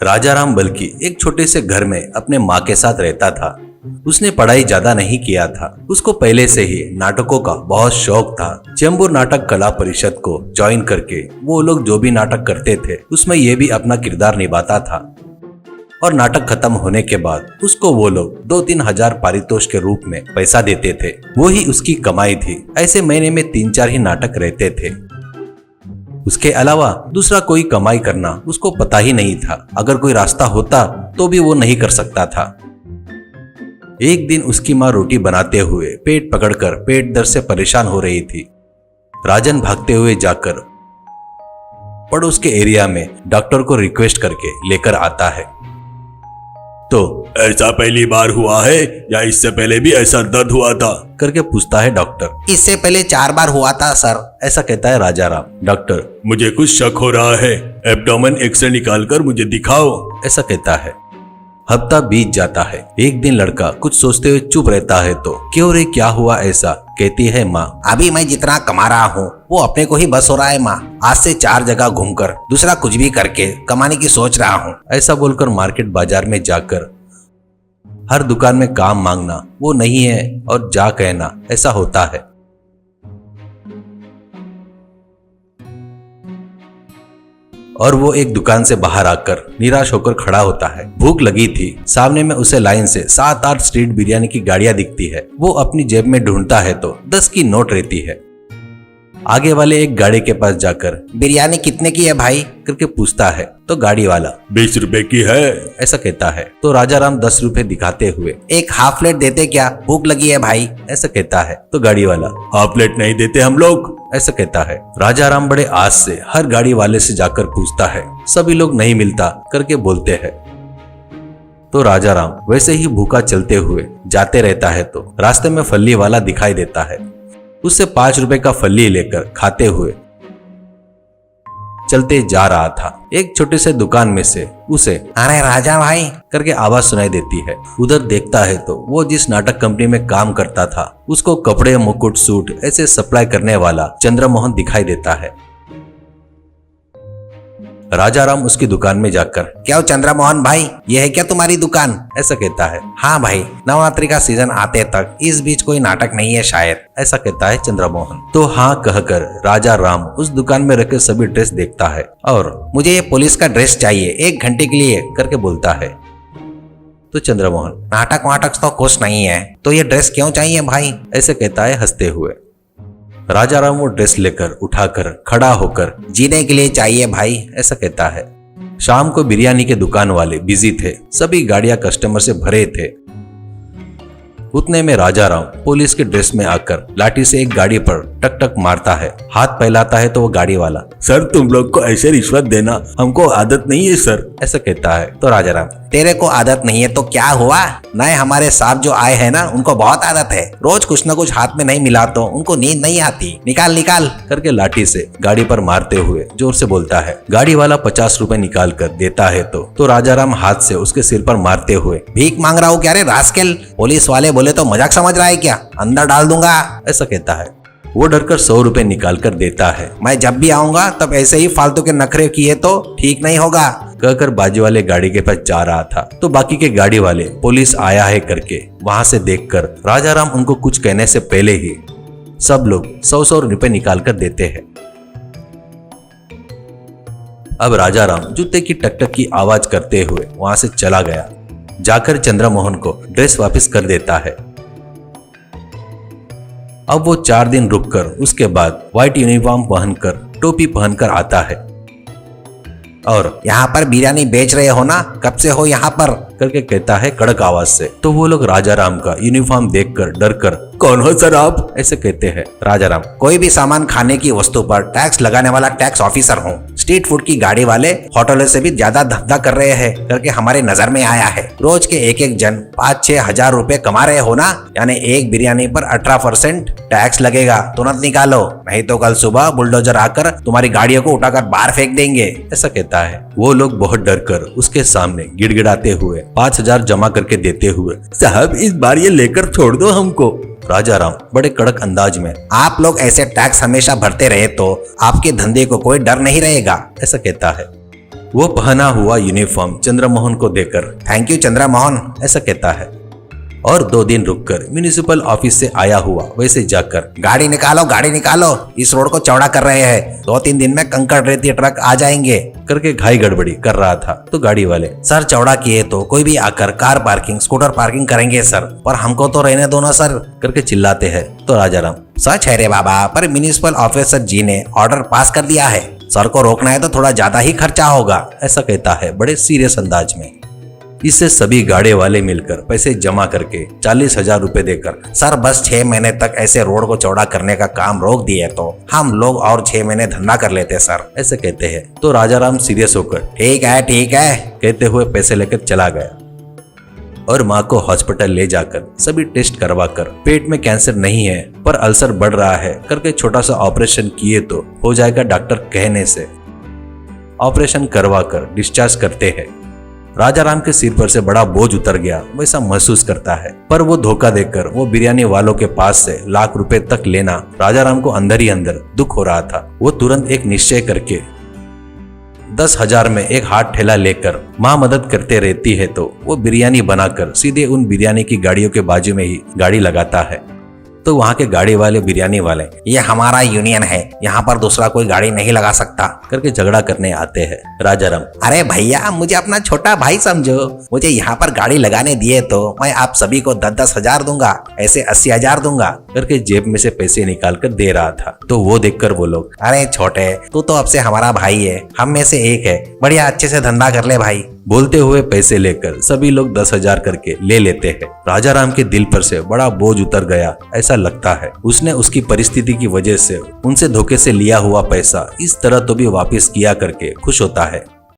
राजाराम बल्कि एक छोटे से घर में अपने माँ के साथ रहता था। उसने पढ़ाई ज्यादा नहीं किया था। उसको पहले से ही नाटकों का बहुत शौक था। चेंबूर नाटक कला परिषद को ज्वाइन करके वो लोग जो भी नाटक करते थे उसमें ये भी अपना किरदार निभाता था। और नाटक खत्म होने के बाद उसको वो लोग 2-3 हजार पारितोष के रूप में पैसा देते थे। वो ही उसकी कमाई थी। ऐसे महीने में 3-4 ही नाटक रहते थे। उसके अलावा दूसरा कोई कमाई करना उसको पता ही नहीं था। अगर कोई रास्ता होता तो भी वो नहीं कर सकता था। एक दिन उसकी माँ रोटी बनाते हुए पेट पकड़कर पेट दर्द से परेशान हो रही थी। राजन भागते हुए जाकर पड़ोस के एरिया में डॉक्टर को रिक्वेस्ट करके लेकर आता है। तो ऐसा पहली बार हुआ है या इससे पहले भी ऐसा दर्द हुआ था करके पूछता है डॉक्टर। इससे पहले 4 बार हुआ था सर, ऐसा कहता है राजाराम। डॉक्टर, मुझे कुछ शक हो रहा है, एब्डोमेन एक्सरे निकालकर मुझे दिखाओ, ऐसा कहता है। हफ्ता बीत जाता है। एक दिन लड़का कुछ सोचते हुए चुप रहता है तो क्यों रे क्या हुआ ऐसा कहती है माँ। अभी मैं जितना कमा रहा हूँ वो अपने को ही बस हो रहा है माँ। आज से 4 जगह घूमकर दूसरा कुछ भी करके कमाने की सोच रहा हूँ। ऐसा बोलकर मार्केट बाजार में जाकर हर दुकान में काम मांगना वो नहीं है और जा कहना ऐसा होता है। और वो एक दुकान से बाहर आकर निराश होकर खड़ा होता है। भूख लगी थी। सामने में उसे लाइन से 7-8 स्ट्रीट बिरयानी की गाड़ियां दिखती है। वो अपनी जेब में ढूंढता है तो 10 की नोट रहती है। आगे वाले एक गाड़ी के पास जाकर बिरयानी कितने की है भाई करके पूछता है तो गाड़ी वाला 20 रुपए की है, ऐसा कहता है। तो राजाराम 10 रुपए दिखाते हुए एक हाफ प्लेट देते क्या, भूख लगी है भाई, ऐसा कहता है। तो गाड़ी वाला हाफ प्लेट नहीं देते हम लोग, ऐसा कहता है। राजाराम बड़े आस से हर गाड़ी वाले से जाकर पूछता है। सभी लोग नहीं मिलता करके बोलते हैं। तो राजाराम वैसे ही भूखा चलते हुए जाते रहता है तो रास्ते में फल्ली वाला दिखाई देता है। उससे 5 रुपए का फल्ली लेकर खाते हुए चलते जा रहा था। एक छोटे से दुकान में से उसे अरे राजा भाई करके आवाज सुनाई देती है। उधर देखता है तो वो जिस नाटक कंपनी में काम करता था उसको कपड़े, मुकुट, सूट ऐसे सप्लाई करने वाला चंद्रमोहन दिखाई देता है। राजाराम उसकी दुकान में जाकर क्या चंद्रमोहन भाई, ये है क्या तुम्हारी दुकान, ऐसा कहता है। हाँ भाई, नवरात्रि का सीजन आते तक इस बीच कोई नाटक नहीं है शायद, ऐसा कहता है चंद्रमोहन। तो हाँ कहकर राजाराम उस दुकान में रखे सभी ड्रेस देखता है और मुझे ये पुलिस का ड्रेस चाहिए 1 घंटे के लिए करके बोलता है। तो चंद्रमोहन नाटक वाटक तो कुछ नहीं है तो ये ड्रेस क्यों चाहिए भाई, ऐसे कहता है हंसते हुए। राजाराम वो ड्रेस लेकर उठाकर खड़ा होकर जीने के लिए चाहिए भाई, ऐसा कहता है। शाम को बिरयानी के दुकान वाले बिजी थे। सभी गाड़ियां कस्टमर से भरे थे। उतने में राजाराम पुलिस के ड्रेस में आकर लाठी से एक गाड़ी पर टक टक मारता है। हाथ फैलाता है तो वो गाड़ी वाला सर तुम लोग को ऐसे रिश्वत देना हमको आदत नहीं है सर, ऐसा कहता है। तो राजाराम तेरे को आदत नहीं है तो क्या हुआ, नए हमारे साहब जो आए हैं ना उनको बहुत आदत है, रोज कुछ न कुछ हाथ में नहीं मिला तो उनको नींद नहीं आती, निकाल निकाल करके लाठी से गाड़ी पर मारते हुए जोर से बोलता है। गाड़ी वाला 50 रुपए निकाल कर देता है तो राजाराम हाथ से उसके सिर पर मारते हुए भीख मांग रहा हूँ क्या रे रास्केल, पुलिस वाले बोले तो मजाक समझ रहा है क्या, अंदर डाल दूंगा, ऐसा कहता है। वो डरकर 100 रुपए निकाल कर देता है। मैं जब भी आऊंगा तब ऐसे ही फालतू के नखरे किए तो ठीक नहीं होगा, कहकर बाजू वाले गाड़ी के पास जा रहा था तो बाकी के गाड़ी वाले पुलिस आया है करके वहां से देखकर राजाराम उनको कुछ कहने से पहले ही सब लोग 100-100 रुपए निकाल कर देते हैं। अब राजाराम जूते की टकटक की आवाज करते हुए वहां से चला गया। जाकर चंद्रमोहन को ड्रेस वापस कर देता है। अब वो 4 दिन रुककर उसके बाद व्हाइट यूनिफॉर्म पहनकर टोपी पहनकर आता है और यहाँ पर बिरयानी बेच रहे हो ना, कब से हो यहाँ पर करके कहता है कड़क आवाज से। तो वो लोग राजाराम का यूनिफॉर्म देखकर डरकर कौन हो सर आप, ऐसे कहते हैं। राजाराम कोई भी सामान खाने की वस्तु पर टैक्स लगाने वाला टैक्स ऑफिसर हूँ। स्ट्रीट फूड की गाड़ी वाले होटलों से भी ज्यादा धंधा कर रहे हैं करके हमारे नजर में आया है। रोज के एक जन 5-6 हजार रुपए कमा रहे हो ना, यानी एक बिरयानी पर 18% टैक्स लगेगा, तुरंत निकालो नहीं तो कल सुबह बुलडोजर आकर तुम्हारी गाड़ियों को उठाकर बाहर फेंक देंगे, ऐसा कहता है। वो लोग बहुत डरकर उसके सामने गिड़गिड़ाते हुए 5000 जमा करके देते हुए साहब इस बार ये लेकर छोड़ दो हमको। राजाराम बड़े कड़क अंदाज में आप लोग ऐसे टैक्स हमेशा भरते रहे तो आपके धंधे को कोई डर नहीं रहेगा, ऐसा कहता है। वो पहना हुआ यूनिफॉर्म चंद्रमोहन को देकर थैंक यू चंद्रमोहन। ऐसा कहता है और 2 दिन रुककर म्यूनिसिपल ऑफिस से आया हुआ वैसे जाकर गाड़ी निकालो, इस रोड को चौड़ा कर रहे हैं, 2-3 दिन में कंकड़ रेती ट्रक आ जाएंगे करके घाई गड़बड़ी कर रहा था। तो गाड़ी वाले सर चौड़ा किए तो कोई भी आकर कार पार्किंग स्कूटर पार्किंग करेंगे सर, पर हमको तो रहने दो ना सर करके चिल्लाते हैं। तो राजाराम सच है रे बाबा, पर म्यूनिसिपल ऑफिसर जी ने ऑर्डर पास कर दिया है, सर को रोकना है तो थोड़ा ज्यादा ही खर्चा होगा, ऐसा कहता है बड़े सीरियस अंदाज में। इससे सभी गाड़े वाले मिलकर पैसे जमा करके 40,000 रुपए देकर सर बस 6 महीने तक ऐसे रोड को चौड़ा करने का काम रोक दिए तो हम लोग और 6 महीने धंधा कर लेते सर, ऐसे कहते हैं। तो राजाराम सीरियस होकर ठीक है कहते हुए पैसे लेकर चला गया और माँ को हॉस्पिटल ले जाकर सभी टेस्ट करवा कर पेट में कैंसर नहीं है पर अल्सर बढ़ रहा है करके छोटा सा ऑपरेशन किए तो हो जाएगा डॉक्टर कहने से ऑपरेशन करवा कर डिस्चार्ज करते हैं। राजाराम के सिर पर से बड़ा बोझ उतर गया वैसा महसूस करता है, पर वो धोखा देकर वो बिरयानी वालों के पास से लाख रुपए तक लेना राजाराम को अंदर ही अंदर दुख हो रहा था। वो तुरंत एक निश्चय करके 10,000 में एक हाथ ठेला लेकर माँ मदद करते रहती है तो वो बिरयानी बनाकर सीधे उन बिरयानी की गाड़ियों के बाजू में ही गाड़ी लगाता है। तो वहाँ के गाड़ी वाले बिरयानी वाले ये हमारा यूनियन है, यहाँ पर दूसरा कोई गाड़ी नहीं लगा सकता करके झगड़ा करने आते हैं। राजाराम अरे भैया मुझे अपना छोटा भाई समझो, मुझे यहाँ पर गाड़ी लगाने दिए तो मैं आप सभी को 10-10 हजार दूंगा, ऐसे 80,000 दूंगा करके जेब में से पैसे निकाल कर दे रहा था। तो वो देखकर वो लोग अरे छोटे तू तो अब से हमारा भाई है, हम में से एक है, बढ़िया अच्छे से धंधा कर ले भाई बोलते हुए पैसे लेकर सभी लोग 10,000 करके ले लेते हैं। राजाराम के दिल पर से बड़ा बोझ उतर गया ऐसा लगता है। उसने उसकी परिस्थिति की वजह से उनसे धोखे से लिया हुआ पैसा इस तरह तो भी वापस किया करके खुश होता है।